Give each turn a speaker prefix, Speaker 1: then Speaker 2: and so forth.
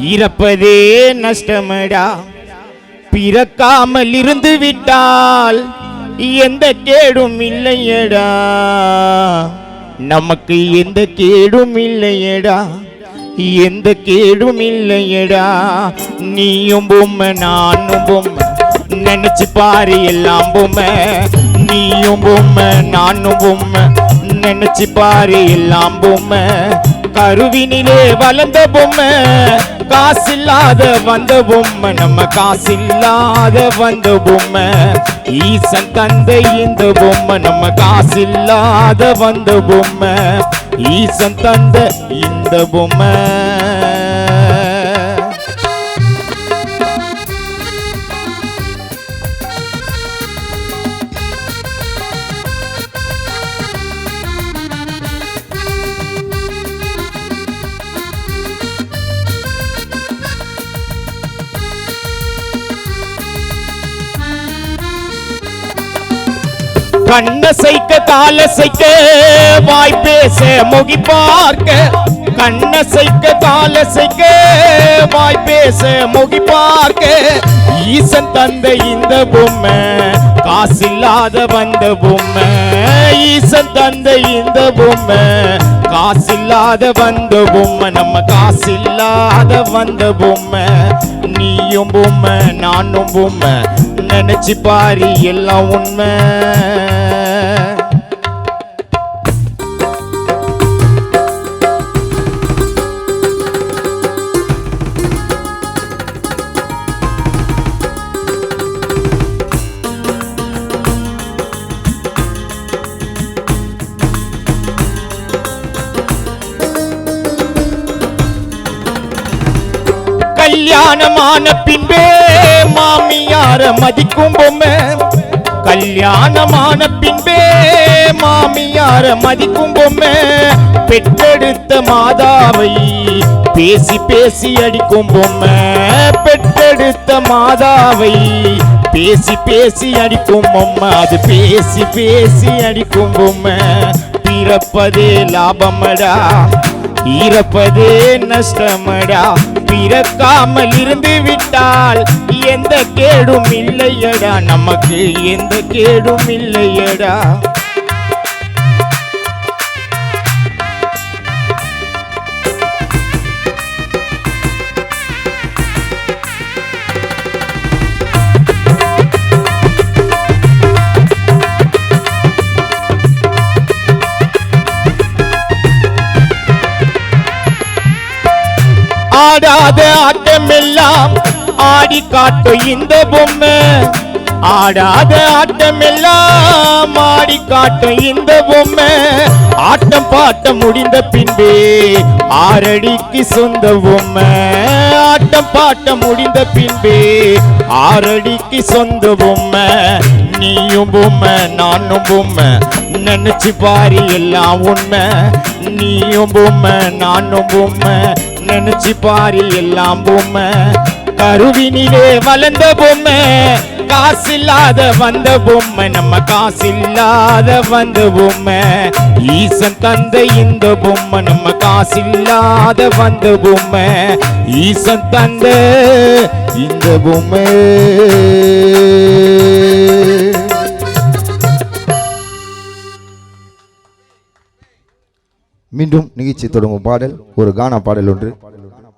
Speaker 1: இறப்பதே நஷ்டமடா. பிறக்காமல் இருந்து விட்டால் எந்த கேடும் இல்லையடா, நமக்கு எந்த கேடும் இல்லையடா, எந்த கேடும் இல்லையடா. நீயும் பொம்மை நானும் பொம்மை, நினைச்சு பாரு எல்லாம் பொம்மை. நீயும் பொம்மை நானும் பொம்மை, நினைச்சு பாரு எல்லாம் பொம்மை. கருவினிலே வளர்ந்த பொம்மை, காசில்லாத வந்த பொம்மை, நம்ம காசில்லாத வந்த பொம்மை. ஈசன் தந்தை இந்த பொம்மை, நம்ம காசில்லாத வந்த பொம்மை. ஈசன் தந்தை இந்த பொம்மை. கண்ணசைக்க காலசைக்க வாய் பேச முகி பார்க்க, கண்ணசைக்க காலசைக்க வாய் பேச முகி பார்க்க. ஈசன் தந்தை இந்த பொம்மை, காசில்லாத வந்த பொம்மை. ஈசன் தந்தை இந்த பொம்மை, காசில்லாத வந்த பொம்மை, நம்ம காசில்லாத வந்த பொம்மை. நீயும் பொம்மை நானும் பொம்மை, நினைச்சு பாரு எல்லாம் உண்மை. கல்யாணமான பின்பே மாமியார மதிக்கும் பொம்மை, கல்யாணமான பின்பே மாமியார மதிக்கும் பொம்மை. பெற்றெடுத்த மாதாவை பேசி பேசி அடிக்கும் பொம்மை, பெற்றெடுத்த மாதாவை பேசி பேசி அடிக்கும் பொம்மை. அது பேசி பேசி அடிக்கும் பொம்மை. பிறப்பதே லாபமடா, இறப்பதே நஷ்டமடா. பிறக்காமல் இருந்து விட்டால் எந்த கேடும் இல்லையடா, நமக்கு எந்த கேடும் இல்லையடா. ஆடாத ஆட்டமெல்லாம் ஆடி காட்டும் இந்த பொம்மை, ஆடாத ஆட்டமெல்லாம் ஆடி காட்டும் இந்த பொம்மை. ஆட்டம் பாட்டம் முடிந்த பின்பே ஆரடிக்கு சொந்த பொம்மை, ஆட்டம் பாட்டம் முடிந்த பின்பே ஆரடிக்கு சொந்த பொம்மை. நீயும் பொம்மை நானும் பொம்மை, நினைச்சு பாரு எல்லாம் உண்மை. நீயும் பொம்மை நானும் பொம்மை, நினைச்சு பாரு எல்லாம் பொம்மை. கருவினிலே வளர்ந்த பொம்மை, காசில்லாத வந்த பொம்மை, நம்ம காசில்லாத வந்த பொம்மை. ஈசன் தந்தை இந்த பொம்மை, நம்ம காசில்லாத வந்த பொம்மை. ஈசன் தந்தை இந்த பொம்மை.
Speaker 2: மீண்டும் நிகழ்ச்சி தொடங்கும் பாடல் ஒரு கானா பாடல் ஒன்று.